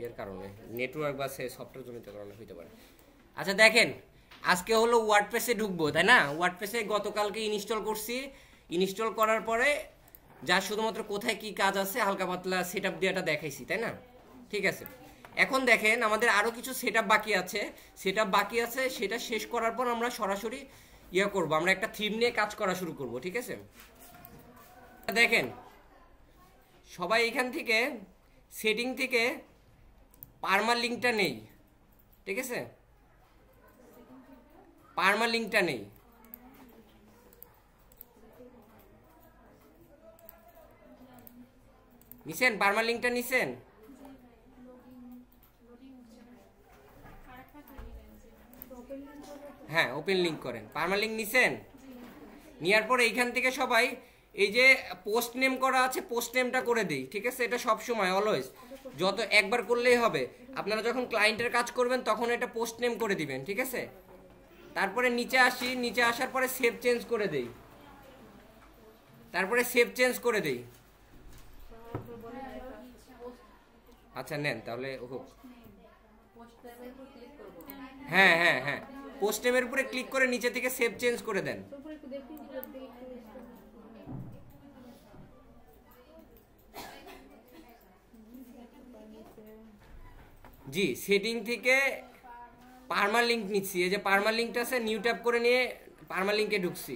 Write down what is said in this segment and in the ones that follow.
ইয়ের কারণে, নেটওয়ার্ক বা সফটওয়্যার জনিত কারণে হতে পারে। আচ্ছা দেখেন, আজকে হলো ওয়ার্ডপ্রেসে ঢুকবো, তাই না? ওয়ার্ডপ্রেসে গতকালকে ইনস্টল করছি। ইনস্টল করার পরে যা শুধুমাত্র কোথায় কি কাজ আছে হালকা পাতলা সেট আপ দেওয়াটা দেখাইছি, তাই না? ঠিক আছে, এখন দেখেন আমাদের আরও কিছু সেট আপ বাকি আছে। সেটা শেষ করার পর আমরা সরাসরি ইয়ে করবো, আমরা একটা থিম নিয়ে কাজ করা শুরু করব। ঠিক আছে, দেখেন সবাই এখান থেকে সেটিং থেকে পারমালিঙ্কটা নেই। ঠিক আছে, পারমালিঙ্কটা নেই। নিছেন? পারমালিঙ্কটা নিছেন? হ্যাঁ, ওপেন লিঙ্ক করেন। পারমালিঙ্ক নিছেন? নেওয়ার পরে এইখান থেকে সবাই এই যে পোস্ট নেম করা আছে, পোস্ট নেমটা করে দিই। ঠিক আছে, এটা সব সময় অলওয়েজ যত একবার করলেই হবে। আপনারা যখন ক্লায়েন্টের কাজ করবেন তখন এটা পোস্ট নেম করে দিবেন। ঠিক আছে, তারপরে নিচে আসি, নিচে আসার পরে সেভ চেঞ্জ করে দেই, তারপরে সেভ চেঞ্জ করে দেই। আচ্ছা নেন তাহলে হোক। হ্যাঁ হ্যাঁ হ্যাঁ, পোস্ট নেমের উপরে ক্লিক করে নিচে থেকে সেভ চেঞ্জ করে দেন। জি, সেটিং থেকে পারমালিঙ্ক নিচ্ছি। এই যে পারমালিঙ্কটা আছে, নিউ ট্যাব করে নিয়ে পারমালিঙ্কে ঢুকছি।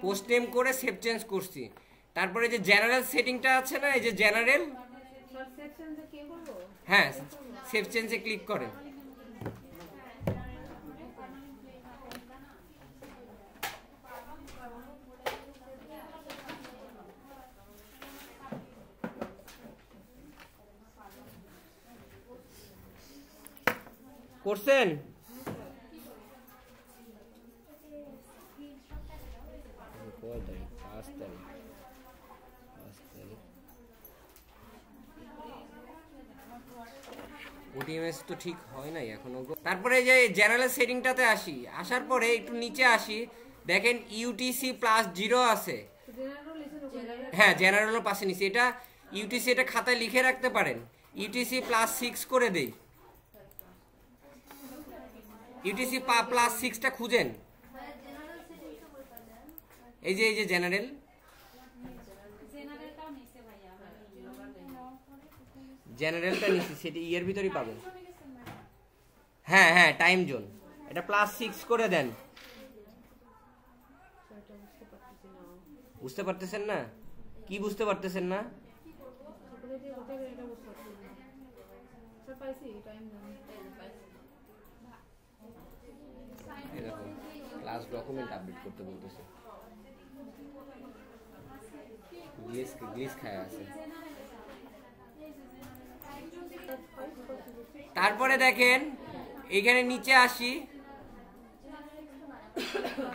পোস্ট নেম করে সেভ চেঞ্জ করছি। তারপরে যে জেনারেল সেটিংটা আছে না, এই যে জেনারেল, হ্যাঁ সেভ চেঞ্জে ক্লিক করেন। করছেন? ওটিএমএস তো ঠিক হয় নাই এখনো। তারপরে যে জেনারেল সেটিংটাতে আসি, আসার পরে একটু নিচে আসি, দেখেন ইউটিসি প্লাস 0 আছে। হ্যাঁ, জেনারেলও পাশে নিছি। এটা ইউটিসি, এটা খাতায় লিখে রাখতে পারেন। ইউটিসি প্লাস 6 করে দেই। ইউটিসি প্লাস 6টা খুঁজেন। এই যে জেনারেল, জেনারেলটা নিচ্ছি, সেটা ইয়ের ভিতরেই পাবেন। হ্যাঁ হ্যাঁ, টাইম জোন, এটা প্লাস 6 করে দেন। বুঝতে পারতেছেন না? কি বুঝতে পারতেছেন না? ক্লাস ডকুমেন্ট আপডেট করতে বলতেছে, গ্লিচ খায় আছে। তারপরে দেখেন এখানে নিচে আসি,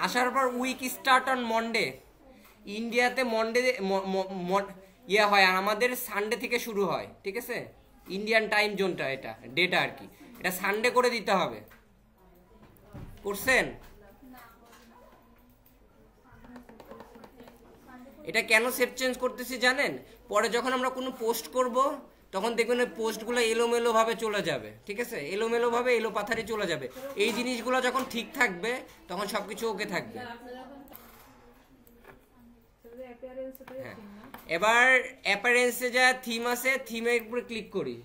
আসার পর উইক স্টার্ট অন মন্ডে। ইন্ডিয়াতে মন্ডে ইয়ে হয়, আর আমাদের সানডে থেকে শুরু হয়। ঠিক আছে, ইন্ডিয়ান টাইম জোনটা, এটা ডেটা আর কি, এটা সানডে করে দিতে হবে। করছেন? এটা কেন সেভ চেঞ্জ করতেছি জানেন? পরে যখন আমরা কোনো পোস্ট করব তখন দেখবেন ওই পোস্টগুলো এলোমেলো ভাবে চলে যাবে। ঠিক আছে, এলোমেলো ভাবে এলো পাথারে চলে যাবে। এই জিনিসগুলো যখন ঠিক থাকবে তখন সবকিছু ওকে থাকবে। হ্যাঁ, এবার অ্যাপারেন্সে যা থিম আছে, থিমের উপরে ক্লিক করি।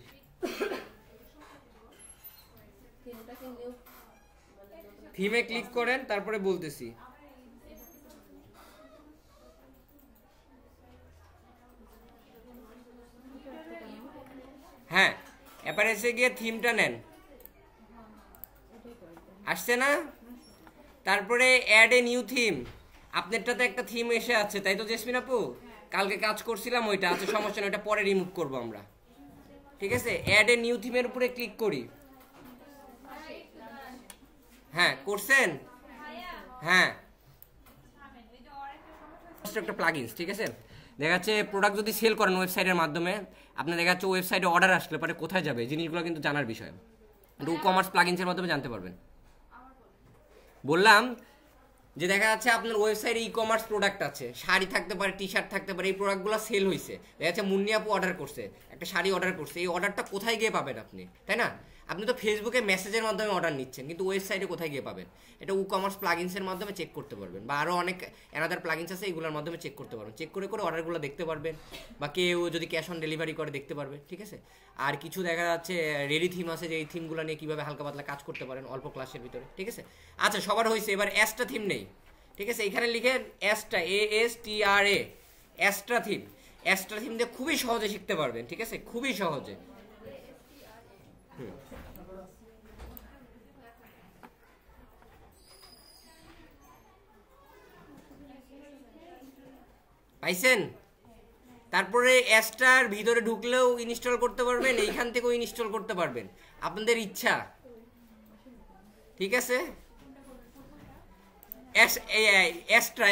থিমে ক্লিক করেন, তারপরে বলতেছি। হ্যাঁ, অ্যাপারেন্সে গিয়ে থিমটা নেন। আসছে না? তারপরে অ্যাড এ নিউ থিম। আপনারটাতে একটা থিম এসে আছে, তাই তো জেসমিন আপু? কালকে কাজ করছিলাম, ওইটা আছে, সমস্যা না, ওইটা পরে রিমুভ করবো আমরা। ঠিক আছে, অ্যাড এ নিউ থিমের উপরে ক্লিক করি। হ্যাঁ, করছেন? হ্যাঁ, একটা প্লাগইনস। ঠিক আছে, দেখা যাচ্ছে প্রোডাক্ট যদি সেল করেন ওয়েবসাইটের মাধ্যমে, আপনার দেখা যাচ্ছে ওয়েবসাইটে অর্ডার আসলে পরে কোথায় যাবে, জিনিসগুলো কিন্তু জানার বিষয়। ই কমার্স প্লাগইনসের মাধ্যমে জানতে পারবেন। বললাম যে দেখা যাচ্ছে আপনার ওয়েবসাইটে ই কমার্স প্রোডাক্ট আছে, শাড়ি থাকতে পারে, টি শার্ট থাকতে পারে, এই প্রোডাক্টগুলো সেল হয়েছে, দেখা যাচ্ছে মুন্নি আপু অর্ডার করছে, একটা শাড়ি অর্ডার করছে, এই অর্ডারটা কোথায় গিয়ে পাবেন আপনি, তাই না? আপনি তো ফেসবুকে মেসেজের মাধ্যমে অর্ডার নিচ্ছেন, কিন্তু ওয়েবসাইটে কোথায় গিয়ে পাবেন? এটা ই কমার্স প্লাগিনসের মাধ্যমে চেক করতে পারবেন, বা আরও অনেক অ্যানাদার প্লাগিনস আছে, এগুলোর মাধ্যমে চেক করতে পারবেন, চেক করে করে অর্ডারগুলো দেখতে পারবেন, বা কেউ যদি ক্যাশ অন ডেলিভারি করে দেখতে পারবে, ঠিক আছে? আর কিছু দেখা যাচ্ছে রেডি থিম আছে, যে এই থিমগুলো নিয়ে কীভাবে হালকা পাতলা কাজ করতে পারেন অল্প ক্লাসের ভিতরে, ঠিক আছে? আচ্ছা, সবার হয়েছে, এবার অ্যাস্ট্রা থিম নেই, ঠিক আছে? এখানে লিখে Astra, ASTRA, Astra theme. Astra theme দিয়ে খুবই সহজে শিখতে পারবেন, ঠিক আছে? খুবই সহজে। পাইছেন? তারপরে অ্যাস্ট্রার ভিতরে ঢুকলেও ইনস্টল করতে পারবেন, এইখান থেকেও ইনস্টল করতে পারবেন, আপনাদের ইচ্ছা, ঠিক আছে? অ্যাস্ট্রা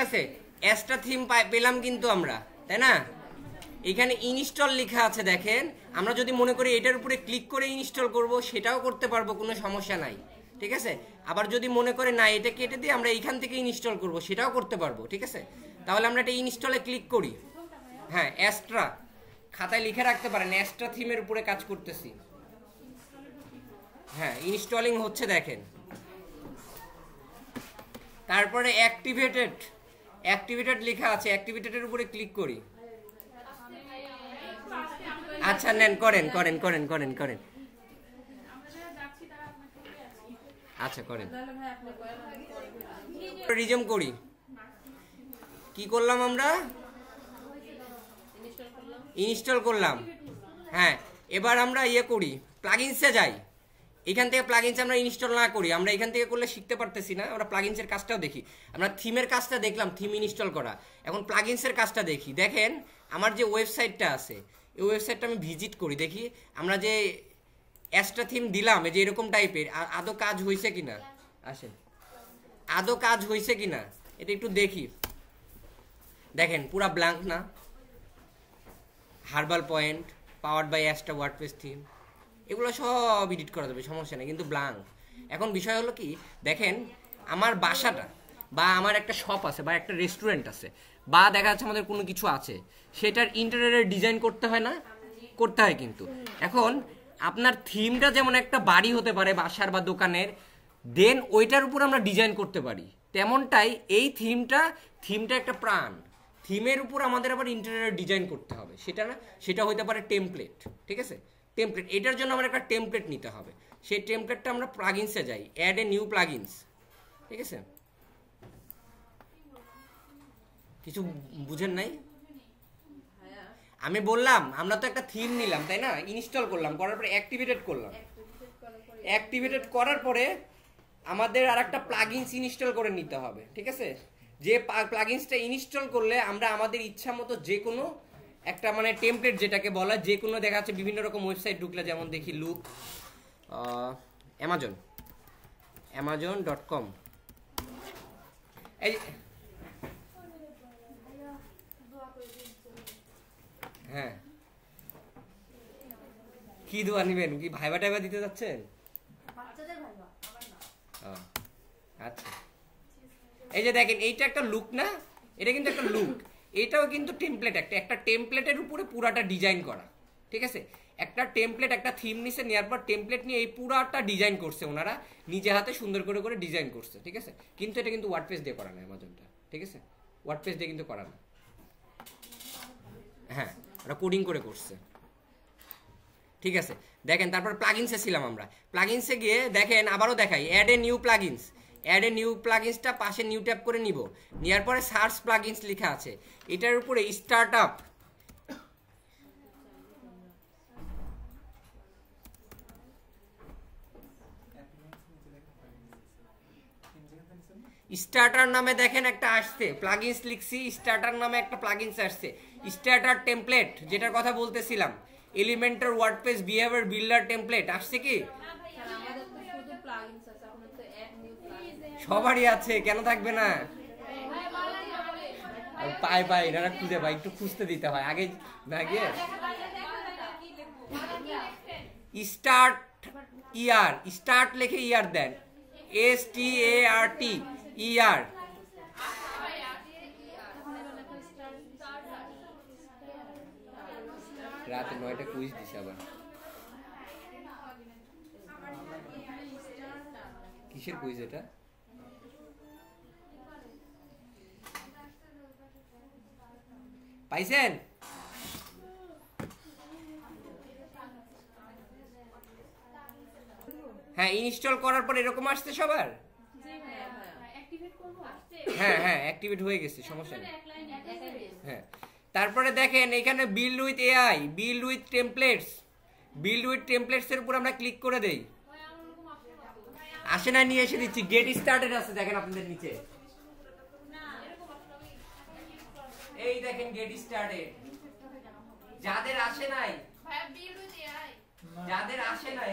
আছে, অ্যাস্ট্রা থিম পেলাম কিন্তু আমরা, তাই না? এখানে ইনস্টল লেখা আছে, দেখেন। আমরা যদি মনে করি এটার উপরে ক্লিক করে ইনস্টল করব, সেটাও করতে পারবো, কোনো সমস্যা নাই, ঠিক আছে? আবার যদি মনে করে না এটা কেটে দিয়ে আমরা এইখান থেকে ইনস্টল করব, সেটাও করতে পারবো, ঠিক আছে? তাহলে আমরা এটা ইনস্টলে ক্লিক করি। হ্যাঁ, অ্যাস্ট্রা খাতায় লিখে রাখতে পারেন, অ্যাস্ট্রা থিমের উপরে কাজ করতেছি। হ্যাঁ, ইনস্টলিং হচ্ছে, দেখেন। তারপরে অ্যাক্টিভেটেড লেখা আছে, অ্যাক্টিভেটেডের উপরে ক্লিক করি। আচ্ছা, নেন, করেন। আচ্ছা, করেন। রিজম করি। কি করলাম আমরা? ইনস্টল করলাম। হ্যাঁ, এবার আমরা ইয়ে করি, প্লাগইনসে যাই। এখান থেকে প্লাগইনস আমরা ইনস্টল না করি, আমরা এখান থেকে করলে শিখতে পারতেছি না, আমরা প্লাগইনসের কাজটাও দেখি। আমরা থিমের কাজটা দেখলাম, থিম ইনস্টল করা, এখন প্লাগইনসের কাজটা দেখি। দেখেন, আমার যে ওয়েবসাইটটা আছে, এই ওয়েবসাইটটা আমি ভিজিট করি, দেখি আমরা যে অ্যাস্ট্রা থিম দিলাম, এই যে এরকম টাইপের, আদৌ কাজ হয়েছে কিনা। আসেন, আদৌ কাজ হয়েছে কিনা এটা একটু দেখি। দেখেন, পুরা ব্ল্যাঙ্ক না? Herbal point, powered by Astra WordPress theme, এগুলো সব এডিট করা যাবে, সমস্যা নেই, কিন্তু ব্ল্যাঙ্ক। এখন বিষয় হলো কি, দেখেন, আমার বাসাটা বা আমার একটা শপ আছে বা একটা রেস্টুরেন্ট আছে, বা দেখা যাচ্ছে আমাদের কোনো কিছু আছে, সেটার ইন্টেরিয়রের ডিজাইন করতে হয় না? করতে হয়। কিন্তু এখন আপনার থিমটা যেমন একটা বাড়ি হতে পারে, বাসার বা দোকানের, দেন ওইটার উপর আমরা ডিজাইন করতে পারি, তেমনটাই এই থিমটা একটা প্রাণ। থিমের উপর আমাদের আবার ইন্টেরিয়র ডিজাইন করতে হবে, সেটা হতে পারে টেমপ্লেট, ঠিক আছে? টেমপ্লেট, এটার জন্য আমার একটা টেমপ্লেট নিতে হবে, সেই টেমপ্লেটটা আমরা প্লাগইনসে যাই, অ্যাড এ নিউ প্লাগইনস, ঠিক আছে? কিছু বুঝেন নাই? আমি বললাম আমরা তো একটা থিম নিলাম, তাই না? ইনস্টল করলাম, করার পরে অ্যাক্টিভেটেড করলাম, অ্যাক্টিভেটেড করার পরে আমাদের আর একটা প্লাগইনস ইনস্টল করে নিতে হবে, ঠিক আছে? যে প্লাগইনসটা ইনস্টল করলে আমরা আমাদের ইচ্ছা মতো যে কোনো একটা, মানে টেমপ্লেট যেটাকে বলা, যে কোনো দেখা যাচ্ছে বিভিন্ন রকম ওয়েবসাইট ঢুকলে, যেমন দেখি লুক, amazon.com, এই, হ্যাঁ, কি দোয়া নিবেন? কি ভাইবা টাইবা দিতে যাচ্ছেন? আচ্ছা, এই যে দেখেন, এইটা একটা লুক না? এটা কিন্তু একটা লুক, এটাও কিন্তু টেমপ্লেট, একটা টেমপ্লেটের উপরে পুরাটা ডিজাইন করা, ঠিক আছে? একটা টেমপ্লেট, একটা থিম নিছে, নেওয়ার পর টেমপ্লেট নিয়ে এই পুরাটা ডিজাইন করছে ওনারা, নিজে হাতে সুন্দর করে করে ডিজাইন করছে, ঠিক আছে? কিন্তু এটা কিন্তু ওয়ার্ডপ্রেস দিয়ে করা না, অ্যামাজনটা, ঠিক আছে? ওয়ার্ডপ্রেস দিয়ে কিন্তু করা না, হ্যাঁ, ওরা কোডিং করে করছে, ঠিক আছে? দেখেন, তারপর প্লাগইনসে ছিলাম আমরা, প্লাগইনসে গিয়ে দেখেন, আবারও দেখাই, add a new plugins, add a new প্লাগইনসটা পাশে নিউ ট্যাপ করে নিব, নেওয়ার পরে সার্চ প্লাগইনস লেখা আছে, এটার উপরে স্টার্টআপ, স্টার্টার নামে দেখেন একটা আসছে, প্লাগইনস লিখছি, স্টার্টার নামে একটা প্লাগইনস আসছে, স্টার্টার টেমপ্লেট, যেটার কথা বলতেছিলাম, Elementor WordPress behaviour builder template আসছে কি? সবারই আছে, কেন থাকবে না? পাই এনারা খুঁজে পাই, একটু খুঁজতে দিতে হয় আগে না গিয়ে। স্টার্ট লিখে ইয়ার দেন, START, ER রাতে 9টা কুইজ দিছে আবার কিসের কুইজ এটা পাইছেন হ্যাঁ ইনস্টল করার পর এরকম আসছে সবার হ্যাঁ হ্যাঁ অ্যাক্টিভেট হয়ে গেছে সমস্যা নেই হ্যাঁ তারপরে দেখেন এখানে build with AI build with templates এর উপর আমরা ক্লিক করে দেই আসে না নিয়ে এসে দিচ্ছি গেট স্টার্টেড আছে দেখেন আপনাদের নিচে এই দেখেন গেট স্টার্টেড যাদের আসে নাই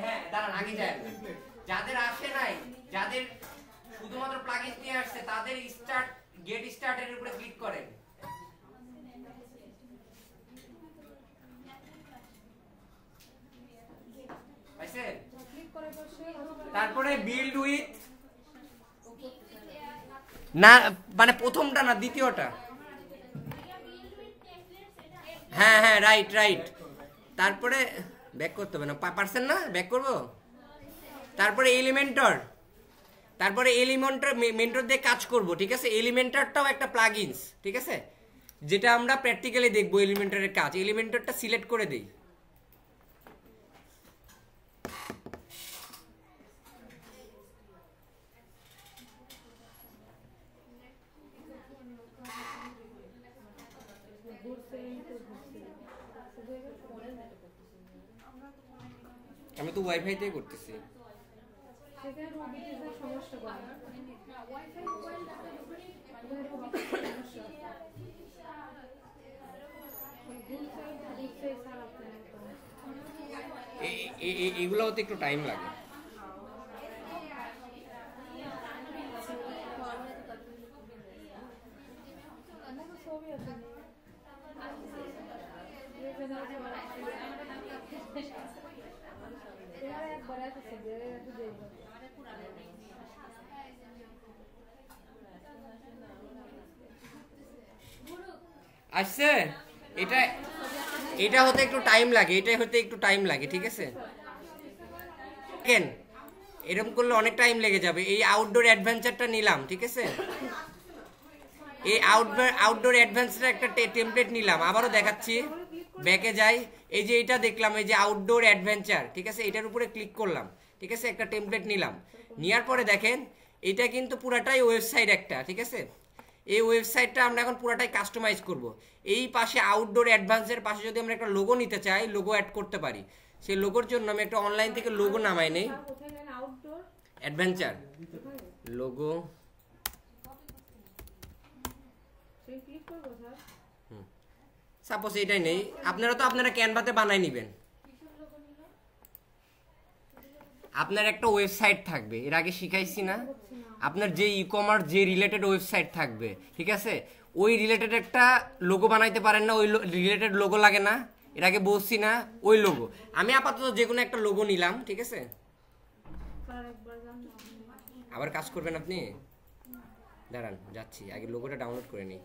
হ্যাঁ দাঁড়ান আগে যান যাদের আসে নাই যাদের শুধুমাত্র প্লাগইনস নিয়ে আসছে তাদের গেট স্টার্টেড এর উপরে ক্লিক করেন পাইছেন তারপরে বিল্ড উইথ না মানে প্রথমটা না দ্বিতীয়টা হ্যাঁ হ্যাঁ রাইট তারপরে ব্যাক করতে হবে না পারছেন না ব্যাক করব তারপরে এলিমেন্টর দিয়ে কাজ করব ঠিক আছে এলিমেন্টরটাও একটা প্লাগইনস ঠিক আছে যেটা আমরা প্র্যাকটিক্যালি দেখব এলিমেন্টরের কাজ এলিমেন্টরটা সিলেক্ট করে দেই আমি তো ওয়াইফাইতেই করতেছি এগুলোতে একটু টাইম লাগে আসছে এটা হতে একটু টাইম লাগে ঠিক আছে এরকম করলে অনেক টাইম লেগে যাবে এই আউটডোর অ্যাডভেঞ্চারটা নিলাম ঠিক আছে এই আউটডোর অ্যাডভেঞ্চার একটা টেমপ্লেট নিলাম আবারও দেখাচ্ছি ব্যাকে যাই এই যে এটা দেখলাম এই যে আউটডোর অ্যাডভেঞ্চার ঠিক আছে এটার উপরে ক্লিক করলাম ঠিক আছে একটা টেমপ্লেট নিলাম নেওয়ার পরে দেখেন এটা কিন্তু পুরাটাই ওয়েবসাইট একটা ঠিক আছে এই ওয়েবসাইটটা আমরা এখন পুরাটাই কাস্টমাইজ করব এই পাশে আউটডোর অ্যাডভান্সের পাশে যদি আমরা একটা লোগো নিতে চাই লোগো অ্যাড করতে পারি সেই লোগোর জন্য আমি একটা অনলাইন থেকে লোগো নামাই নেই অ্যাডভেঞ্চার লোগো সাপোজ এটাই নেই আপনারা ক্যানভাতে বানাই নেবেন আপনার একটা ওয়েবসাইট থাকবে এর আগে শিখাইছি না আপনার যে ই-কমার্স যে রিলেটেড ওয়েবসাইট থাকবে ঠিক আছে ওই রিলেটেড একটা লোগো বানাইতে পারেন না ওই রিলেটেড লোগো লাগে না এর আগে বলছি না ওই লোগো আমি আপাতত যে কোনো একটা লোগো নিলাম ঠিক আছে আবার কাজ করবেন আপনি দাঁড়ান যাচ্ছি আগে লোগোটা ডাউনলোড করে নিই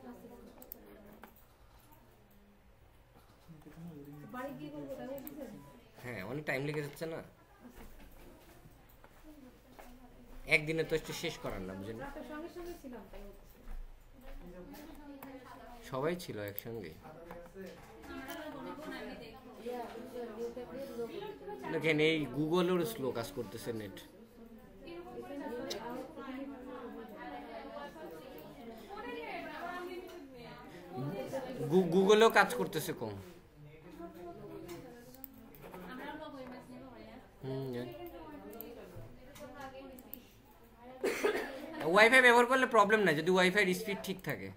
হ্যাঁ অনেক টাইম লেগে যাচ্ছে না একদিনে তো একটু শেষ করার না বুঝলেন সবাই ছিল একসঙ্গে দেখেন এই গুগলের স্লো কাজ করতেছে নেট গুগলেও কাজ করতেছে কম ওয়াইফাই ব্যবহার করলে প্রবলেম নাই যদি ওয়াইফাই স্পিড ঠিক থাকে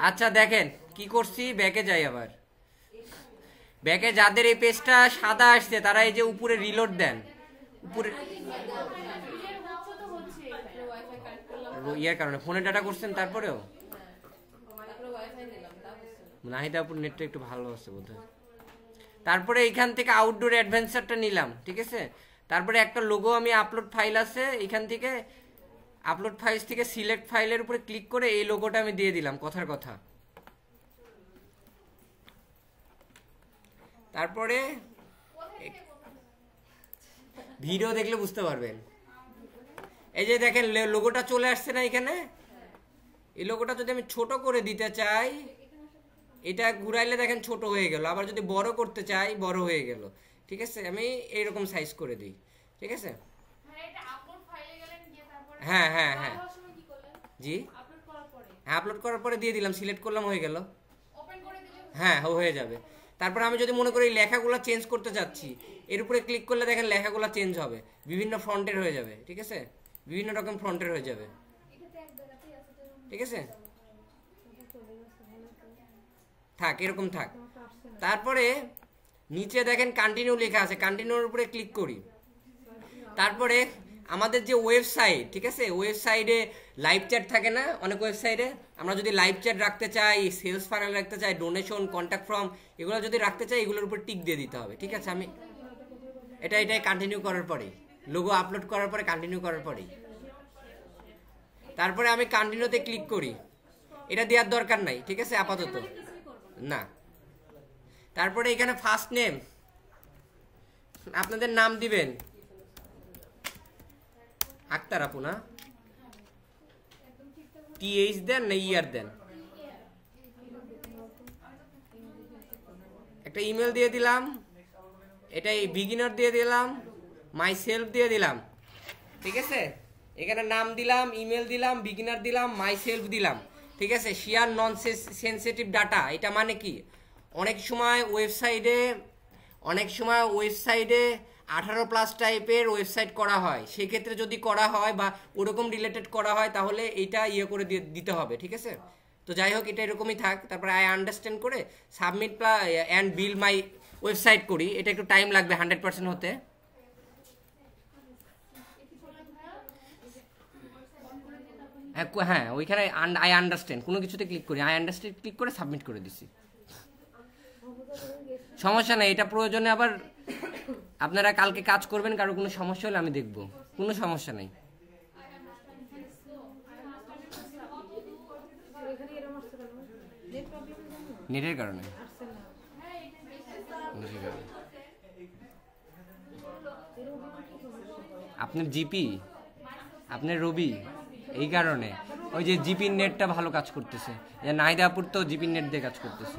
আচ্ছা দেখেন কি করছি ব্যাকে যাই আবার ব্যাকে যাদের এই পেজটা সাদা আসছে তারা এই যে উপরে রিলোড দেন উপরে ইয়ার কারণে ফোনে ডাটা করছেন তারপরেও নাহিদা আপুর নেটটা একটু ভালো আছে বোধহয় তারপরে এইখান থেকে আউটডোর অ্যাডভেঞ্চারটা নিলাম ঠিক আছে তারপরে একটা লোগো আমি আপলোড ফাইল আছে এখান থেকে আপলোড ফাইলস থেকে সিলেক্ট ফাইলের উপরে ক্লিক করে এই লোগোটা আমি দিয়ে দিলাম, কথার কথা। তারপরে ভিডিও দেখলে বুঝতে পারবেন। এই যে দেখেন লোগোটা চলে আসছে না এখানে, এই লোগোটা যদি আমি ছোট করে দিতে চাই, এটা ঘুরাইলে দেখেন ছোট হয়ে গেল, আবার যদি বড় করতে চাই বড় হয়ে গেল। ঠিক আছে, আমি এইরকম সাইজ করে দিই। ঠিক আছে, হ্যাঁ হ্যাঁ হ্যাঁ জি, হ্যাঁ আপলোড করার পরে দিয়ে দিলাম, সিলেক্ট করলাম, হয়ে গেল। হ্যাঁ হয়ে যাবে। তারপর আমি যদি মনে করি এই লেখাগুলো চেঞ্জ করতে চাচ্ছি, এর উপরে ক্লিক করলে দেখেন লেখাগুলো চেঞ্জ হবে, বিভিন্ন ফন্টের হয়ে যাবে। ঠিক আছে, বিভিন্ন রকম ফন্টের হয়ে যাবে। ঠিক আছে, থাক, এরকম থাক। তারপরে নিচে দেখেন কন্টিনিউ লেখা আছে, কন্টিনিউর উপরে ক্লিক করি। তারপরে আমাদের যে ওয়েবসাইট, ঠিক আছে, ওয়েবসাইটে লাইভ চ্যাট থাকে না অনেক ওয়েবসাইটে, আমরা যদি লাইভ চ্যাট রাখতে চাই, সেলস ফানেল রাখতে চাই, ডোনেশন, কন্ট্যাক্ট ফর্ম, এগুলো যদি রাখতে চাই, এগুলোর উপর টিক দিয়ে দিতে হবে। ঠিক আছে, আমি এটাই কন্টিনিউ করার পরে, লোগো আপলোড করার পরে কন্টিনিউ করার পরেই, তারপরে আমি কন্টিনিউতে ক্লিক করি। এটা দেওয়ার দরকার নাই, ঠিক আছে, আপাতত না। তারপরে এখানে ফার্স্ট নেম, আপনাদের নাম দিবেন আক্তার আপু না, TH দেন না ইয়ার দেন, একটা ইমেল দিয়ে দিলাম, এটাই বিগিনার দিয়ে দিলাম, মাই সেলফ দিয়ে দিলাম। ঠিক আছে, এখানে নাম দিলাম, ইমেল দিলাম, বিগিনার দিলাম, মাই সেলফ দিলাম। ঠিক আছে, শেয়ার নন সেনসিটিভ ডাটা, এটা মানে কি, অনেক সময় ওয়েবসাইটে 18+ টাইপের ওয়েবসাইট করা হয়, সেক্ষেত্রে যদি করা হয় বা ওরকম রিলেটেড করা হয়, তাহলে এইটা করে দিতে হবে। ঠিক আছে, তো যাই হোক, এটা এরকমই থাক। তারপরে আই আন্ডারস্ট্যান্ড করে submit and bill my website করি। এটা একটু টাইম লাগবে 100% হতে। হ্যাঁ, ওইখানে আই আন্ডারস্ট্যান্ড কোনো কিছুতে ক্লিক করি, আই আন্ডারস্ট্যান্ড ক্লিক করে সাবমিট করে দিছি। সমস্যা নেই, এটা প্রয়োজনে আবার আপনারা কালকে কাজ করবেন, কারো কোনো সমস্যা হলে আমি দেখব, কোনো সমস্যা নেই। নেটের কারণে আপনার জিপি, আপনার রবি, এই কারণে ওই যে জিপির নেটটা ভালো কাজ করতেছে, নাহিদাপুর তো জিপির নেট দিয়ে কাজ করতেছে।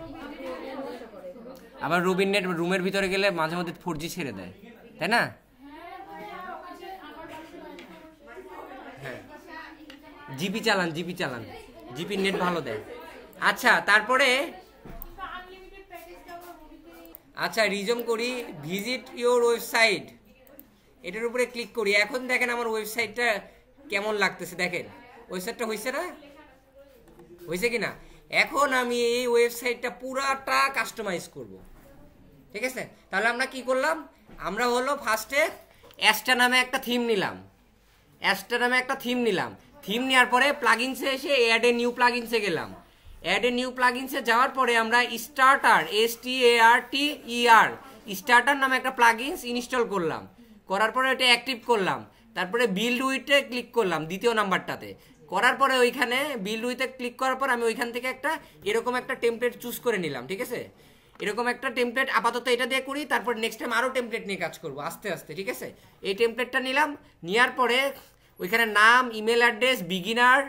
আবার রবির নেট রুমের ভিতরে গেলে মাঝে মধ্যে 4G ছেড়ে দেয়, তাই না? হ্যাঁ, জিপি চালান, জিপির নেট ভালো দেয়। আচ্ছা, তারপরে রিজম করি, ভিজিট ইওর ওয়েবসাইট, এটার উপরে ক্লিক করি। এখন দেখেন আমার ওয়েবসাইটটা কেমন লাগতেছে, দেখেন ওয়েবসাইটটা হয়েছে না, হয়েছে কিনা। এখন আমি এই ওয়েবসাইটটা পুরাটা কাস্টমাইজ করব। ঠিক আছে, তাহলে আমরা কি করলাম, আমরা হলো ফার্স্টে অ্যাস্টা নামে একটা থিম নিলাম, থিম নেওয়ার পরে প্লাগইনসে এসে অ্যাড এ নিউ প্লাগইনসে গেলাম। অ্যাড এ নিউ প্লাগইনসে যাওয়ার পরে আমরা স্টার্টার, স্টার্টার নামে একটা প্লাগইনস ইনস্টল করলাম, করার পরে এটা অ্যাক্টিভ করলাম। তারপরে বিল্ড উইথে ক্লিক করলাম দ্বিতীয় নাম্বারটাতে, করার পরে ওইখানে বিল্ড উইথে ক্লিক করার পর আমি ওইখান থেকে এরকম একটা টেমপ্লেট চুজ করে নিলাম। ঠিক আছে, এরকম একটা টেমপ্লেট আপাতত এটা দিয়ে করি, তারপর নেক্সট টাইম আরও টেমপ্লেট নিয়ে কাজ করবো আস্তে আস্তে। ঠিক আছে, এই টেমপ্লেটটা নিলাম, নেওয়ার পরে ওইখানে নাম, ইমেল অ্যাড্রেস, বিগিনার,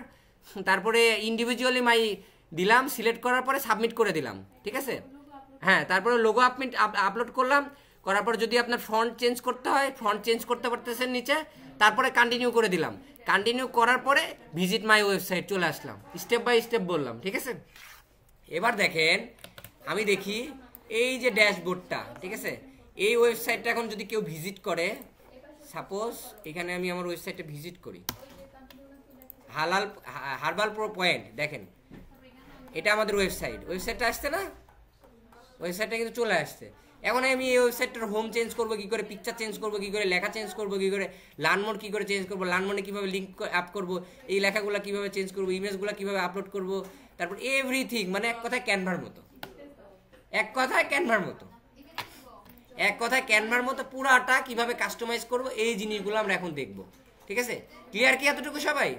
তারপরে ইন্ডিভিজুয়ালি মাই দিলাম, সিলেক্ট করার পরে সাবমিট করে দিলাম। ঠিক আছে, হ্যাঁ, তারপরে লোগো আপলোড করলাম, করার পর যদি আপনার ফন্ট চেঞ্জ করতে হয়, ফন্ট চেঞ্জ করতে পারতেছেন নিচে, তারপরে কন্টিনিউ করে দিলাম। কন্টিনিউ করার পরে ভিজিট মাই ওয়েবসাইট চলে আসলাম, স্টেপ বাই স্টেপ বললাম। ঠিক আছে, এবার দেখেন, আমি দেখি এই যে ড্যাশবোর্ডটা, ঠিক আছে, এই ওয়েবসাইটটা এখন যদি কেউ ভিজিট করে, সাপোজ এখানে আমি আমার ওয়েবসাইটে ভিজিট করি, হার্বাল প্রো পয়েন্ট, দেখেন এটা আমাদের ওয়েবসাইটটা আসছে না, ওয়েবসাইটটা কিন্তু চলে আসছে। এখন আমি এই ওয়েবসাইটটার হোম চেঞ্জ করবো কি করে, পিকচার চেঞ্জ করবো কি করে, লেখা চেঞ্জ করবো কি করে, লার্নমোড কি করে চেঞ্জ করবো, লার্নমোডে কীভাবে লিঙ্ক আপ করবো, এই লেখাগুলো কীভাবে চেঞ্জ করবো, ইমেজগুলো কীভাবে আপলোড করবো, তারপর এভরিথিং, মানে এক কথায় ক্যানভার মতো পুরাটা কীভাবে কাস্টমাইজ করবো, এই জিনিসগুলো আমরা এখন দেখবো। ঠিক আছে, ক্লিয়ার কি এতটুকু সবাই?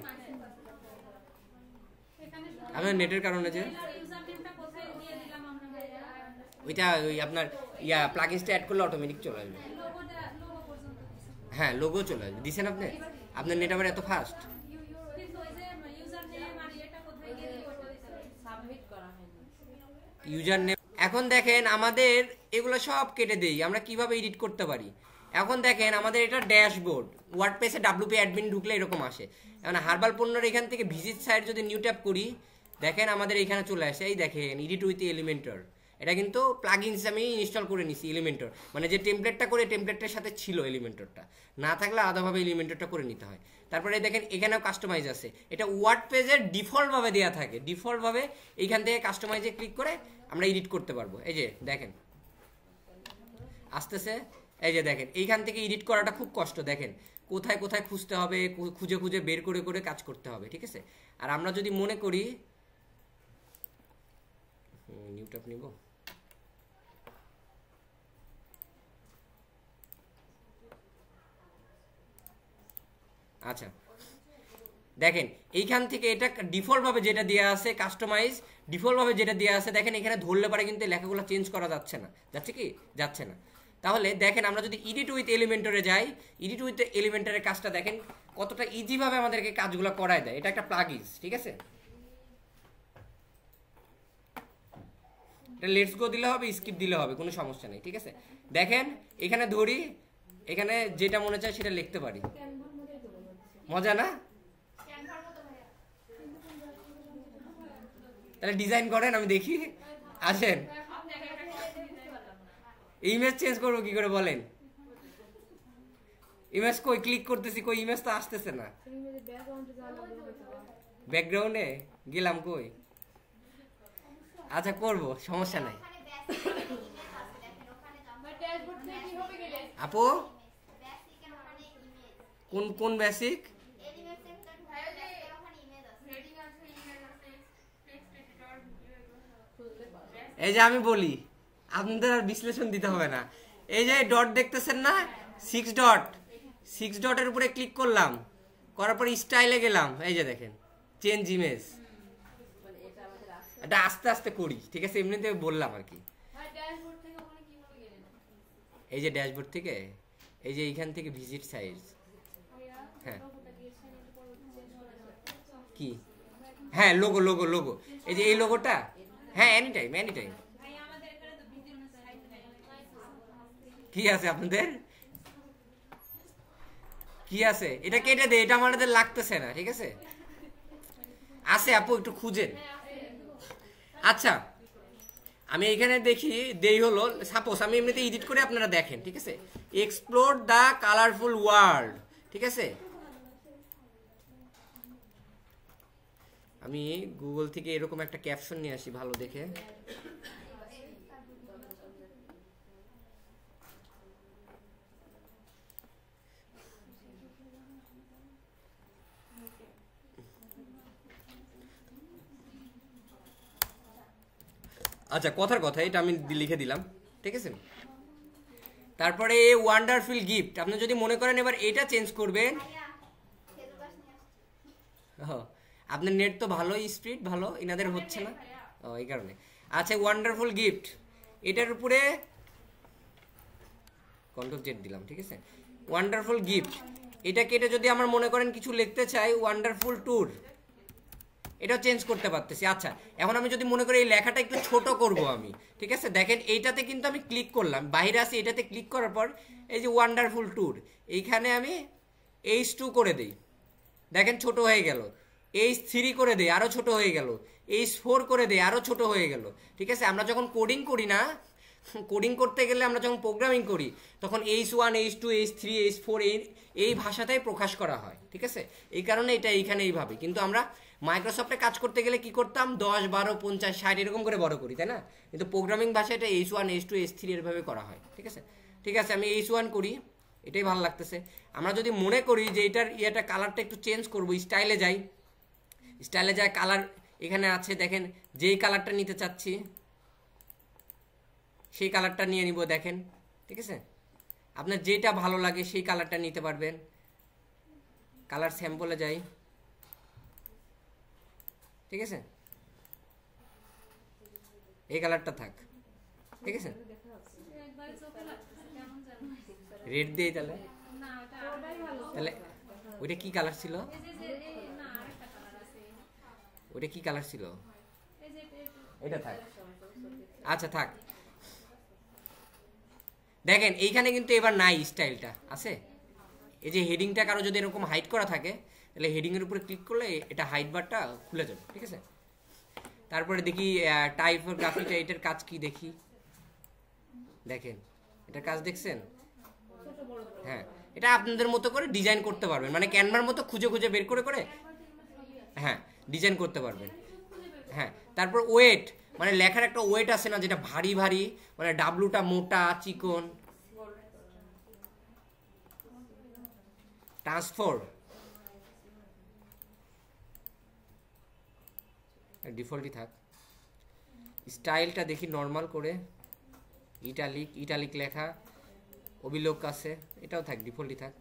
আপনার নেটের কারণে যে ওইটা ওই আপনার প্লাগইনসটা অ্যাড করলে অটোমেটিক চলে আসবে। হ্যাঁ, লোগো চলে আসবে। দিছেন আপনি? আপনার নেট আবার এত ফাস্ট। User name. এখন দেখেন আমাদের এগুলো সব কেটে দেই, আমরা কিভাবে এডিট করতে পারি। এখন দেখেন আমাদের এটা ড্যাশবোর্ড, ওয়ার্ডপ্রেসে WP অ্যাডমিন ঢুকলে এরকম আসে। এখন হার্বাল পণ্যের এখান থেকে ভিজিট সাইট যদি নিউ ট্যাব করি, দেখেন আমাদের এখানে চলে আসে। এই দেখেন এডিট উইথ এলিমেন্টর, এটা কিন্তু প্লাগইনস আমি ইনস্টল করে নিছি এলিমেন্টর, মানে যে টেমপ্লেটটা করে টেমপ্লেটের সাথে ছিল এলিমেন্টরটা, না থাকলে আলাদাভাবে এলিমেন্টরটা করে নিতে হয়। তারপরে দেখেন এখানেও কাস্টমাইজ আছে, এটা ওয়ার্ডপ্রেসের ডিফল্টভাবে দেওয়া থাকে, ডিফল্টভাবে এইখান থেকে কাস্টমাইজে ক্লিক করে আমরা এডিট করতে পারবো। এই যে দেখেন আসতেছে, এই যে দেখেন এইখান থেকে এডিট করাটা খুব কষ্ট, দেখেন কোথায় কোথায় খুঁজতে হবে, খুঁজে খুঁজে বের করে করে কাজ করতে হবে, ঠিক আছে। আর আমরা যদি মনে করি নিউ ট্যাব নিব, আচ্ছা দেখেন এইখান থেকে এটা ডিফল্টভাবে যেটা দেওয়া আছে কাস্টমাইজ, ডিফল্টভাবে যেটা দেওয়া আছে দেখেন এখানে ধরলে পারে কিন্তু লেখাগুলো চেঞ্জ করা যাচ্ছে না, যাচ্ছে কি? যাচ্ছে না। তাহলে দেখেন আমরা যদি এডিট উইথ এলিমেন্টরে যাই, এডিট উইথ এলিমেন্টরের কাজটা দেখেন কতটা ইজিভাবে আমাদেরকে কাজগুলো করায় দেয়। এটা একটা প্লাগইন, ঠিক আছে, এটা লেটস গো দিলে হবে, স্কিপ দিলে হবে, কোনো সমস্যা নেই, ঠিক আছে। দেখেন এখানে ধরি, এখানে যেটা মনে চায় সেটা লিখতে পারি, মজা না? তাহলে ডিজাইন করেন, আমি দেখি, আসেন। ইমেজ চেঞ্জ করবো কি করে বলেন? ইমেজ কই ক্লিক করতেছি, কই ইমেজ তো আসতেছে না, ব্যাকগ্রাউন্ডে গেলাম কই? আচ্ছা করব, সমস্যা নাই। আপু কোন কোন বেসিক? এই যে আমি বলি, আপনাদের আর বিশ্লেষণ দিতে হবে না। এই যে ডট দেখতেছেন না, 6 ডটের উপরে ক্লিক করলাম, করার পর স্টাইলে গেলাম, এই যে দেখেন চেঞ্জ ইমেজ। এটা আস্তে আস্তে করি, ঠিক আছে, এমনিতে বললাম আর কি। এই যে ড্যাশবোর্ড থেকে, এই যে এইখান থেকে ভিজিট সাইজ, হ্যাঁ কি, হ্যাঁ লোগো লোগো লোগো, এই যে এই লোগোটা, হ্যাঁ এনি টাইম এনি টাইম। কি আছে আপনাদের, কি আছে? এটা কেটে দে, এটা আমাদের লাগতেছে না, ঠিক আছে। আছে আপু, একটু খুঁজেন। আচ্ছা আমি এখানে দেখি দেই হলো, সাপোজ আমি এমনিতে এডিট করে আপনারা দেখেন, ঠিক আছে। এক্সপ্লোর দ্য কালারফুল ওয়ার্ল্ড, ঠিক আছে। আমি গুগল থেকে এরকম একটা ক্যাপশন নিয়ে আসি ভালো দেখে। আচ্ছা কথার কথা, এটা আমি লিখে দিলাম, ঠিক আছে। তারপরে ওয়ান্ডারফুল গিফট, আপনি যদি মনে করেন এবার এটা চেঞ্জ করবেন, আপনার নেট তো ভালোই, স্পিড ভালো, ইনাদের হচ্ছে না, ও এই কারণে। আচ্ছা ওয়ান্ডারফুল গিফট, এটার উপরে কন্ট্রোল জেড দিলাম, ঠিক আছে। ওয়ান্ডারফুল গিফট, এটা কেটে যদি আমার মনে করেন কিছু লিখতে চাই, ওয়ান্ডারফুল ট্যুর, এটাও চেঞ্জ করতে পারতেছি। আচ্ছা এখন আমি যদি মনে করি এই লেখাটা একটু ছোট করব আমি, ঠিক আছে, দেখেন এইটাতে কিন্তু আমি ক্লিক করলাম, বাইরে আসি, এটাতে ক্লিক করার পর এই যে ওয়ান্ডারফুল ট্যুর, এইখানে আমি H2 করে দিই, দেখেন ছোট হয়ে গেল। H3 করে দেই, আরও ছোট হয়ে গেল। H4 করে দেই, আরও ছোট হয়ে গেল, ঠিক আছে। আমরা যখন কোডিং করি না, কোডিং করতে গেলে আমরা যখন প্রোগ্রামিং করি তখন H1 H2 H3 H4 এই ভাষাটাই প্রকাশ করা হয়, ঠিক আছে। এই কারণে এটা এইখানে এইভাবে, কিন্তু আমরা মাইক্রোসফটে কাজ করতে গেলে কি করতাম, 10 12 50 60 এরকম করে বড় করি, তাই না? কিন্তু প্রোগ্রামিং ভাষায় এটা H1 H2 H3 এরভাবে করা হয়, ঠিক আছে। ঠিক আছে আমি H1 করি, এটাই ভালো লাগতেছে। আমরা যদি মনে করি যে এটার ইয়েটা কালারটা একটু চেঞ্জ করব, স্টাইলে যাই, স্টাইলে যাই, কালার এখানে আছে, দেখেন যেই কালারটা নিতে চাচ্ছি সেই কালারটা নিয়ে নিব, দেখেন, ঠিক আছে। আপনার যেটা ভালো লাগে সেই কালারটা নিতে পারবেন। কালার স্যাম্পলে যাই, ঠিক আছে, এই কালারটা থাক, ঠিক আছে, রেড দিয়ে তাহলে তাহলে ওইটা কি কালার ছিল, ওইটা কি কালার ছিল, এটা থাক, আচ্ছা থাক। দেখেন এইখানে কিন্তু এবার নাই স্টাইলটা আছে, এই যে হেডিংটা কারো যদি এরকম হাইড করা থাকে তাহলে হেডিং এর উপরে ক্লিক করলে এটা হাইড বারটা খুলে যাবে, ঠিক আছে। তারপরে দেখি টাইপোগ্রাফিটা, এটার কাজ কি দেখি, দেখেন এটার কাজ দেখছেন, হ্যাঁ এটা আপনাদের মতো করে ডিজাইন করতে পারবেন, মানে ক্যানভার মতো খুঁজে খুঁজে বের করে করে হ্যাঁ ডিজাইন করতে পারবেন। হ্যাঁ তারপর ওয়েট, মানে লেখার একটা ওয়েট আছে না যেটা ভারী ভারী, মানে ডাব্লুটা মোটা চিকন, ট্রান্সফর ডিফল্টই থাক। স্টাইলটা দেখি নর্মাল করে, ইটালিক লেখা, অবিলোক আছে, এটাও থাক, ডিফল্টই থাক।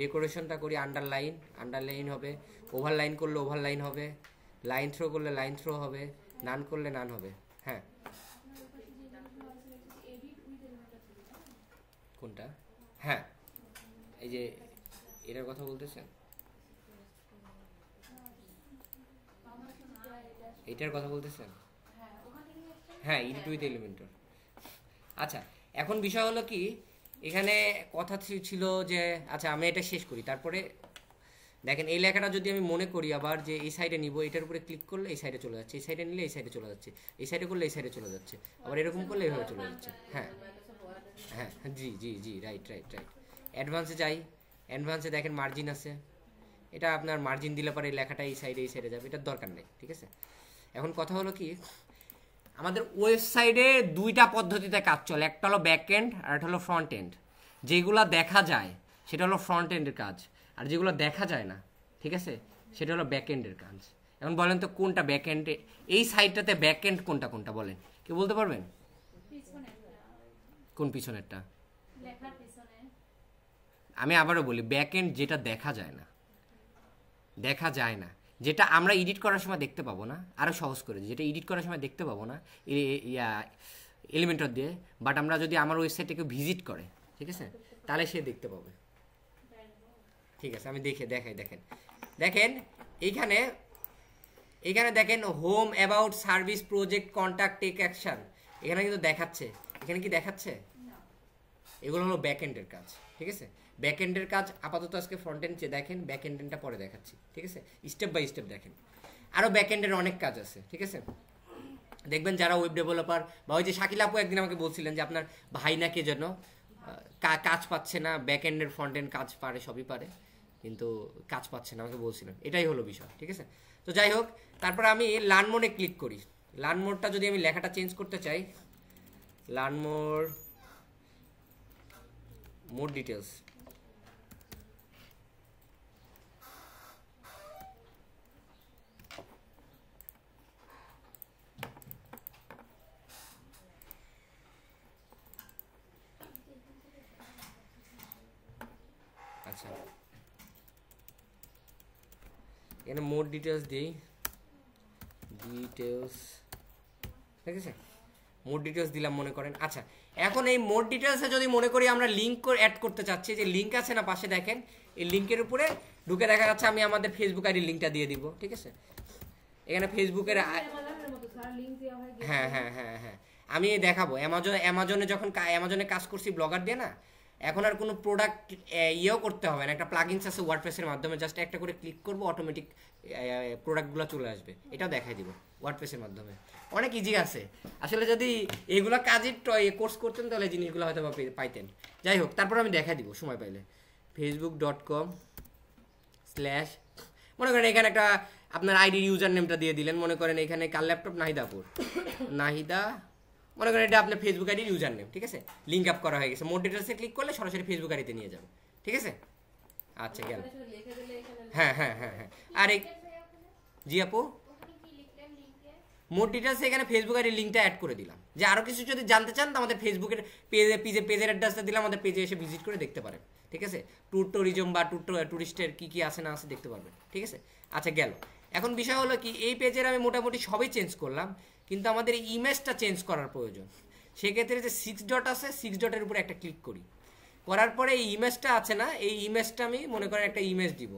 ডেকোরেশনটা করি আন্ডারলাইন হবে, ওভারলাইন করলে ওভারলাইন হবে, লাইন থ্রো করলে লাইন থ্রো হবে, নান করলে নান হবে। হ্যাঁ কোনটা, হ্যাঁ এই যে এটার কথা বলতেছেন, এইটার কথা বলতেছেন, হ্যাঁ এডিট উইথ এলিমেন্টর। আচ্ছা এখন বিষয় হলো কি, এখানে কথা ছিল যে, আচ্ছা আমি এটা শেষ করি, তারপরে দেখেন এই লেখাটা যদি আমি মনে করি আবার যে এই সাইডে নিব, এটার উপরে ক্লিক করলে এই সাইডে চলে যাচ্ছে, এই সাইডে নিলে এই সাইডে চলে যাচ্ছে, এই সাইডে করলে এই সাইডে চলে যাচ্ছে, আবার এরকম করলে এইভাবে চলে যাচ্ছে। হ্যাঁ হ্যাঁ জি জি জি রাইট রাইট রাইট। অ্যাডভান্সে যাই, অ্যাডভান্সে দেখেন মার্জিন আছে, এটা আপনার মার্জিন দিলে পরে এই লেখাটা এই সাইডে যাবে, এটার দরকার নেই, ঠিক আছে। এখন কথা হলো কি, আমাদের ওয়েবসাইটে দুইটা পদ্ধতিতে কাজ চলে, একটা হলো ব্যাক এন্ড আর একটা হলো ফ্রন্ট এন্ড। যেগুলো দেখা যায় সেটা হলো ফ্রন্ট এন্ডের কাজ, আর যেগুলো দেখা যায় না, ঠিক আছে, সেটা হলো ব্যাক এন্ডের কাজ। এখন বলেন তো কোনটা ব্যাক এন্ডে, এই সাইডটাতে ব্যাক এন্ড কোনটা কোনটা বলেন, কেউ বলতে পারবেন? কোন পিছনেরটা? আমি আবারও বলি, ব্যাক এন্ড যেটা দেখা যায় না, যেটা আমরা এডিট করার সময় দেখতে পাবো না, আরও সহজ করে যেটা এডিট করার সময় দেখতে পাবো না এলিমেন্টর দিয়ে, বাট আমরা যদি আমার ওয়েবসাইটটাকে ভিজিট করে, ঠিক আছে, তাহলে সে দেখতে পাবে, ঠিক আছে। আমি দেখাই, দেখেন এইখানে দেখেন home, about, service, project, contact, take action, এখানে কিন্তু দেখাচ্ছে, এখানে কি দেখাচ্ছে? এগুলো হলো ব্যাক এন্ডের কাজ, ঠিক আছে। ব্যাক এন্ডের কাজ আপাতত আজকে ফ্রন্ট এন্ড দেখেন, ব্যাক এন্ডটা পরে দেখাচ্ছি, ঠিক আছে, স্টেপ বাই স্টেপ দেখেন। আরও ব্যাক এন্ডের অনেক কাজ আছে, ঠিক আছে। দেখবেন যারা ওয়েব ডেভেলপার, বা ওই যে শাকিল আপু একদিন আমাকে বলছিলেন যে আপনার ভাই নাকি যেন কাজ পাচ্ছে না, ব্যাক এন্ডের ফ্রন্ট এন্ড কাজ পারে, সবই পারে, কিন্তু কাজ পাচ্ছে না, আমাকে বলছিলেন, এটাই হলো বিষয়, ঠিক আছে। তো যাই হোক, তারপর আমি লার্ন মোডে ক্লিক করি। লার্ন মোডটা যদি আমি লেখাটা চেঞ্জ করতে চাই, লার্ন মোর ডিটেলস, আচ্ছা এখানে মোর ডিটেলস দিই, ডিটেলস, ঠিক আছে, মোর ডিটেলস দিলাম মনে করেন। আচ্ছা এখন এই মোর ডিটেলসে যদি মনে করি আমরা লিঙ্ক অ্যাড করতে চাচ্ছি, যে লিঙ্ক আছে না পাশে দেখেন, এই লিঙ্কের উপরে ঢুকে দেখা যাচ্ছে আমি আমাদের ফেসবুক আইডির লিঙ্কটা দিয়ে দিব, ঠিক আছে। এখানে ফেসবুকের হ্যাঁ হ্যাঁ হ্যাঁ হ্যাঁ আমি দেখাবো। অ্যামাজনে যখন অ্যামাজনে কাজ করছি ব্লগার দিয়ে না, এখন আর কোনো প্রোডাক্ট ইয়েও করতে হবে না, একটা প্লাগইনস আছে ওয়ার্ডপ্রেসের মাধ্যমে, জাস্ট একটা করে ক্লিক করবো, অটোমেটিক প্রোডাক্টগুলো চলে আসবে, এটাও দেখাই দিব ওয়ার্ডপ্রেসের মাধ্যমে, অনেক ইজি আছে আসলে। যদি এগুলো কাজের কোর্স করতেন তাহলে জিনিসগুলো হয়তো পাইতেন। যাই হোক, তারপর আমি দেখাই দিব সময় পাইলে। facebook.com/ মনে করেন এখানে একটা আপনার আইডির ইউজার নেমটা দিয়ে দিলেন, মনে করেন এখানে কার ল্যাপটপ, নাহিদাপুর, নাহিদা, মনে করেন এটা আপনার ফেসবুক আইডির ইউজার নেম, ঠিক আছে, লিঙ্ক আপ করা হয়ে গেছে। মোর ডিটেলসে ক্লিক করলে সরাসরি ফেসবুক আইডিতে নিয়ে যাবে, ঠিক আছে। আচ্ছা গেল, হ্যাঁ হ্যাঁ হ্যাঁ হ্যাঁ। আর জি আপু, মোর ডিটেলস এখানে ফেসবুক আইডি লিঙ্কটা অ্যাড করে দিলাম, যে আরও কিছু যদি জানতে চান তো আমাদের ফেসবুকের পেজের অ্যাড্রেসটা দিলাম, আমাদের পেজে এসে ভিজিট করে দেখতে পারেন। ঠিক আছে, ট্যুরিজম বা ট্যুরিস্টের কী কী আছে না আছে দেখতে পারবেন। ঠিক আছে, আচ্ছা গেল। এখন বিষয় হলো কি, এই পেজের আমি মোটামুটি সবই চেঞ্জ করলাম, কিন্তু আমাদের ইমেজটা চেঞ্জ করার প্রয়োজন। সেক্ষেত্রে যে 6 ডট আছে, 6 ডটের উপরে একটা ক্লিক করি, করার পরে এই ইমেজটা আছে না, এই ইমেজটা আমি মনে করেন একটা ইমেজ দিব,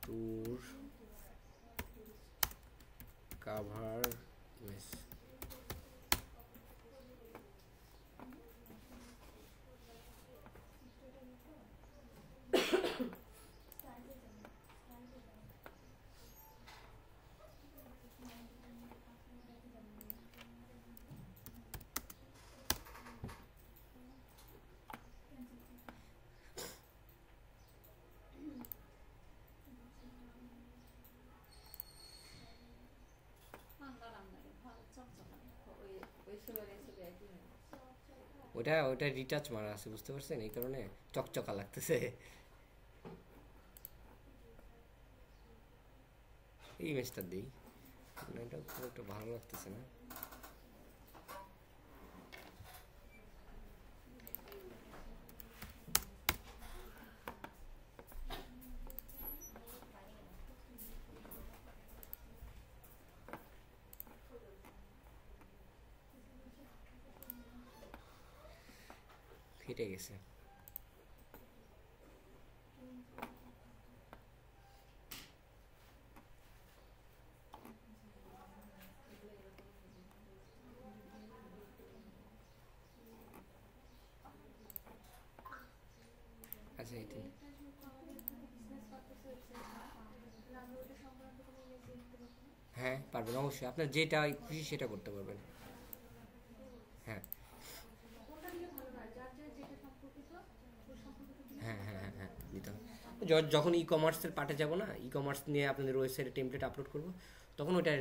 ট্যুর কাভার ইমেজ। ওটা রিটাচ মারা আছে, বুঝতে পারছেন, এই কারণে চকচকা লাগতেছে। এই ইমেজটা দিই, এটা খুব একটা ভালো লাগতেছে না। ফেটে গেছে। আচ্ছা এটা হ্যাঁ পারবেন, অবশ্যই আপনার যেটা খুশি সেটা করতে পারবেন। হ্যাঁ হ্যাঁ হ্যাঁ হ্যাঁ হ্যাঁ দিতে হবে। যখন ই কমার্সের পার্টে যাব না, ই কমার্স নিয়ে আপনাদের ওয়েবসাইটে টেমপ্লেট আপলোড করব, তখন ওটা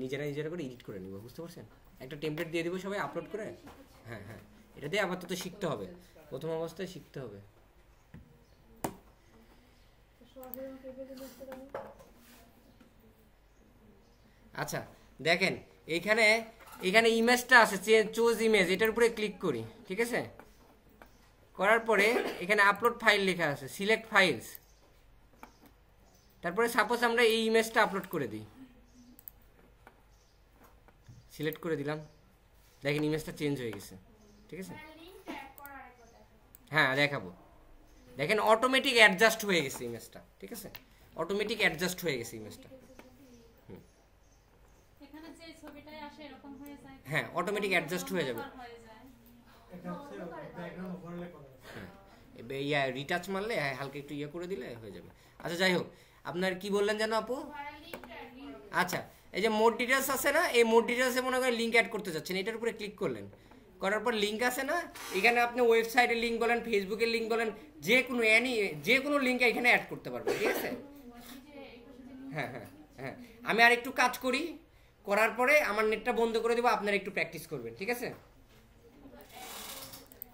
নিজেরা করে এডিট করে নিব, বুঝতে পারছেন। একটা টেমপ্লেট দিয়ে দেবো সবাই আপলোড করে। হ্যাঁ হ্যাঁ, এটা দিয়ে আপাতত শিখতে হবে, প্রথম অবস্থায় শিখতে হবে। আচ্ছা দেখেন, এখানে ইমেজটা আছে, চুজ ইমেজ, এটার উপরে ক্লিক করি। ঠিক আছে, করার পরে এখানে আপলোড ফাইল লেখা আছে, সিলেক্ট ফাইলস। তারপরে সাপোজ আমরা এই ইমেজটা আপলোড করে দিই, সিলেক্ট করে দিলাম, দেখেন ইমেজটা চেঞ্জ হয়ে গেছে। ঠিক আছে, হ্যাঁ দেখাবো, দেখেন অটোমেটিক অ্যাডজাস্ট হয়ে গেছে ইমেজটা। ঠিক আছে, অটোমেটিক অ্যাডজাস্ট হয়ে গেছে ইমেজটা। হ্যাঁ অটোমেটিক অ্যাডজাস্ট হয়ে যাবে। হ্যাঁ রিটাচ মারলে হালকা একটু ইয়ে করে দিলে হয়ে যাবে। আচ্ছা যাই হোক, আপনার কি বললেন জানো আপু? আচ্ছা এই যে মোর ডিটেলস আছে না, এই মোর ডিটেলসে মনে করেন লিঙ্ক অ্যাড করতে যাচ্ছেন, এটার উপরে ক্লিক করলেন, করার পর লিঙ্ক আছে না, এখানে আপনি ওয়েবসাইটের লিঙ্ক বলেন, ফেসবুকের লিঙ্ক বলেন, যে কোনো লিঙ্ক এখানে অ্যাড করতে পারবেন। ঠিক আছে, হ্যাঁ হ্যাঁ হ্যাঁ, আমি আর একটু কাজ করি, করার পরে আমার নেটটা বন্ধ করে দেবো, আপনারা একটু প্র্যাকটিস করবেন। ঠিক আছে,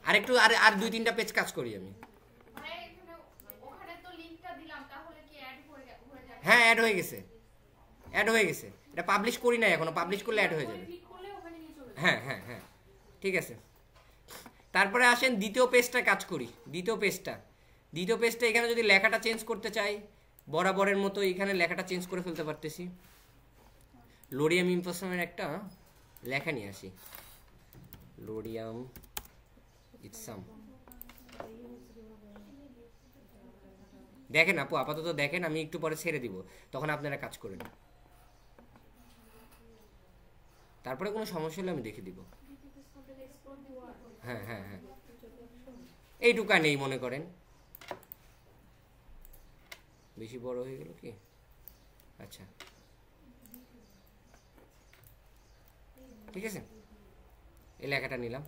আর একটু আর 2-3টা পেজ কাজ করি আমি। হ্যাঁ অ্যাড হয়ে গেছে, এটা পাবলিশ করি না এখনো, পাবলিশ করলে অ্যাড হয়ে যাবে। হ্যাঁ হ্যাঁ হ্যাঁ ঠিক আছে, তারপরে আসেন দ্বিতীয় পেজটা কাজ করি। দ্বিতীয় পেজটা এখানে যদি লেখাটা চেঞ্জ করতে চাই, বরাবরের মতো এখানে লেখাটা চেঞ্জ করে ফেলতে পারতেছি। লোরিয়াম ইমপোসামের একটা লেখা নিয়ে আসি, লোরিয়াম ইটসাম। দেখেন আপু, আপাতত দেখেন, আমি একটু পরে ছেড়ে দিব, তখন আপনারা কাজ করেন, তারপরে কোনো সমস্যা হলে আমি দেখে দিব। হ্যাঁ হ্যাঁ হ্যাঁ, এইটুকা নেই মনে করেন, বেশি বড় হয়ে গেল কি। আচ্ছা ঠিক আছে, এই লেখাটা নিলাম,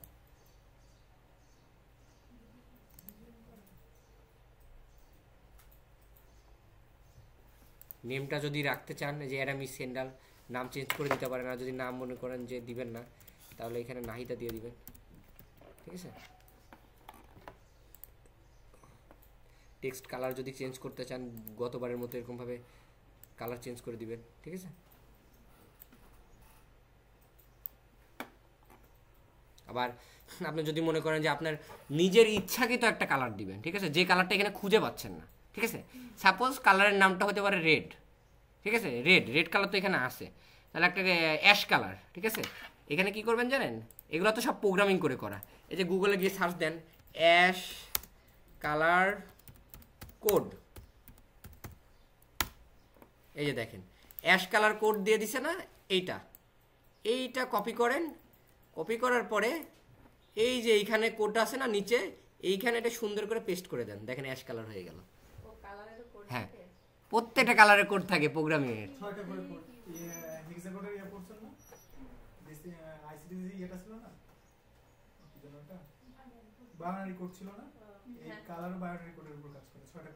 নেমটা যদি রাখতে চান যে অ্যারামিস সেন্ডাল, নাম চেঞ্জ করে দিতে পারেন, আর যদি নাম মনে করেন যে দিবেন না, তাহলে এখানে নাহিতা দিয়ে দিবেন। ঠিক আছে, টেক্সট কালার যদি চেঞ্জ করতে চান, গতবারের মতো এরকমভাবে কালার চেঞ্জ করে দিবেন, ঠিক আছে। আবার আপনি যদি মনে করেন যে আপনার নিজের ইচ্ছাকৃত একটা কালার দিবেন, ঠিক আছে, যে কালারটা এখানে খুঁজে পাচ্ছেন না, ঠিক আছে, সাপোজ কালারের নামটা হতে পারে রেড, ঠিক আছে, রেড কালার তো এখানে আছে, তাহলে একটা অ্যাশ কালার, ঠিক আছে। এখানে কি করবেন জানেন, এগুলো তো সব প্রোগ্রামিং করে করা। এই যে গুগলে গিয়ে সার্চ দেন অ্যাশ কালার কোড, এই যে দেখেন অ্যাশ কালার কোড দিয়ে দিছে না, এইটা কপি করেন, কপি করার পরে এই যে এইখানে কোডটা আছে না নিচে, এইখানে এটা সুন্দর করে পেস্ট করে দেন, দেখেন অ্যাশ কালার হয়ে গেল। হ্যাঁ, প্রত্যেকটা কালারের কোড থাকে প্রোগ্রামিং এর। ছয়টা করে কোড হেক্সাকোডের ইয়া পড়ছেন না, আইসিডিজি এটা ছিল না, কি জানো এটা বাইনারি কোড ছিল না, এই কালারও বাইনারি কোডের উপর কাজ করে। ছয়টা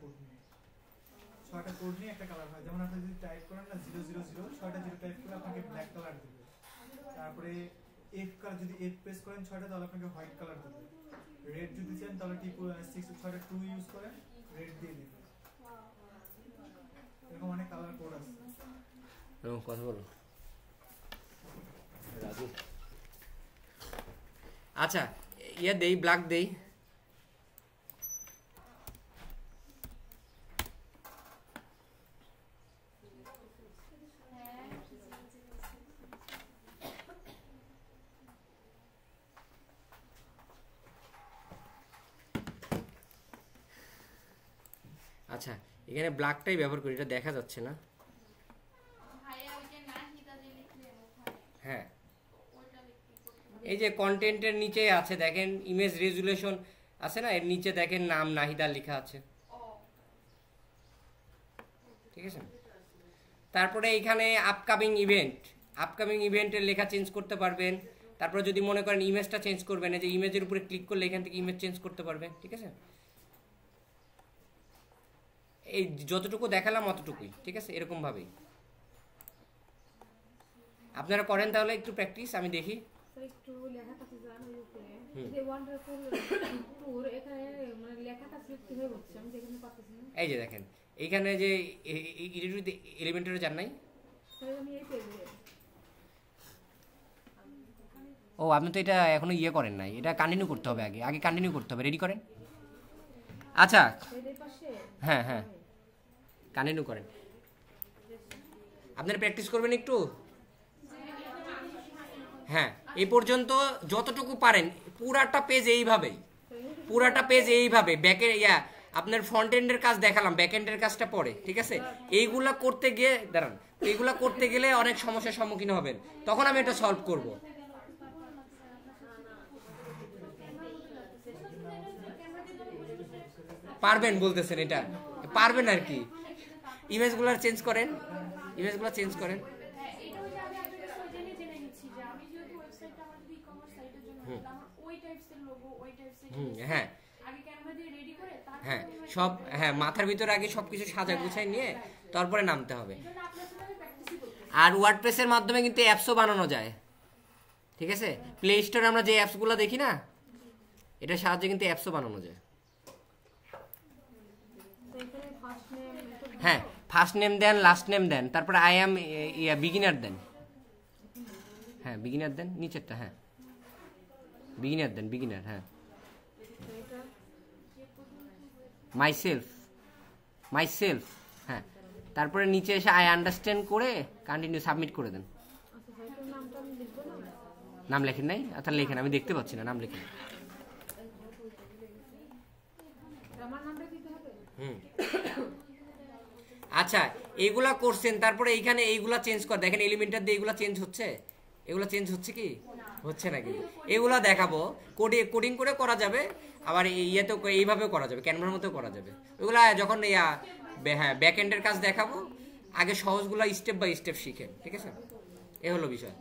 কোড নিয়ে একটা কালার হয়। যেমন আপনি যদি টাইপ করেন না 000, ছয়টা জিরো টাইপ করে আপনাকে ব্ল্যাক কালার দিবে। তারপরে এফ কালার যদি এফ প্রেস করেন ছয়টা, তাহলে আপনাকে হোয়াইট কালার দিবে। রেড যদি চান তাহলে টিপ 6 2 ইউজ করেন, রেড দিয়ে দিবে। এরকম অনেক কালার কোড আছে। কথা বলো রাজু। আচ্ছা ইয়া দেই, ব্ল্যাক দেই। আচ্ছা এখানে ব্ল্যাকটাই ব্যবহার করি, এটা দেখা যাচ্ছে না। হ্যাঁ, এই যে কন্টেন্টের নিচে আছে দেখেন ইমেজ রেজুলেশন আছে না, এর নিচে দেখেন নাম নাহিদা লেখা আছে, ঠিক আছে। তারপরে এখানে আপকামিং ইভেন্টের লেখা চেঞ্জ করতে পারবেন। তারপরে যদি মনে করেন ইমেজটা চেঞ্জ করবেন, এই যে ইমেজের উপরে ক্লিক করলে এখান থেকে ইমেজ চেঞ্জ করতে পারবেন, ঠিক আছে। এই যতটুকু দেখালাম অতটুকুই, ঠিক আছে, এরকম ভাবেই আপনারা করেন। তাহলে একটু প্র্যাকটিস আমি দেখি। একটু লেখাটা জান ওই উপরে যে ওয়ান্ডারফুল ট্যুর এখানে মানে লেখাটা সিলেক্ট হয়ে যাচ্ছে, আমি দেখতে পাচ্ছি না। এই যে দেখেন এইখানে যে এলিমেন্টারে যান নাই, আমি এই পেজে। ও আপনি তো এটা এখনো ইয়ে করেন নাই, এটা কন্টিনিউ করতে হবে, আগে কন্টিনিউ করতে হবে। রেডি করেন। আচ্ছা এর পাশে হ্যাঁ হ্যাঁ কন্টিনিউ করেন। আপনারা প্র্যাকটিস করবেন একটু। হ্যাঁ এই পর্যন্ত যতটুকু পারেন পুরাটা পেজ এইভাবে ব্যাকে আপনার ফ্রন্ট এন্ডের কাজ দেখালাম, ব্যাক এন্ডের কাজটা পরে, ঠিক আছে। এইগুলা করতে গিয়ে দাঁড়ান, এইগুলা করতে গেলে অনেক সমস্যার সম্মুখীন হবেন, তখন আমি এটা সলভ করব। পারবেন বলতেছেন, এটা পারবেন আর কি। ইমেজগুলো চেঞ্জ করেন। হ্যাঁ হ্যাঁ সব, হ্যাঁ মাথার ভিতরে আগে সবকিছু সাজা গুছাই নিয়ে তারপরে নামতে হবে। আর ওয়ার্ডপ্রেসের মাধ্যমে কিন্তু অ্যাপসও বানানো যায়, ঠিক আছে। প্লে স্টোরে আমরা যে অ্যাপসগুলো দেখি না, এটার সাহায্যে কিন্তু অ্যাপসও বানানো যায়। হ্যাঁ ফার্স্ট নেম দেন, লাস্ট নেম দেন, তারপরে আই অ্যাম বিগিনার দেন। হ্যাঁ বিগিনার দেন নিচেরটা, হ্যাঁ বিগিনার দেন, হ্যাঁ মাইসেলফ, হ্যাঁ তারপরে নিচে এসে আই আন্ডারস্ট্যান্ড করে কন্টিনিউ সাবমিট করে দেন। নাম লেখেন নাই? তাহলে লেখেন, আমি দেখতে পাচ্ছি না, নাম লেখেন। আচ্ছা এইগুলা করছেন, তারপরে এইখানে এইগুলা চেঞ্জ কর, দেখেন এলিমেন্টার দিয়ে এগুলা চেঞ্জ হচ্ছে, কি হচ্ছে না, কিন্তু এগুলা দেখাবো। কোডিং করে করা যাবে, আবার ইয়েতেও এইভাবেও করা যাবে, ক্যানভার মতো করা যাবে। ওইগুলা যখন হ্যাঁ ব্যাক এন্ডের কাজ দেখাবো, আগে সহজগুলা স্টেপ বাই স্টেপ শিখেন, ঠিক আছে। এ হলো বিষয়।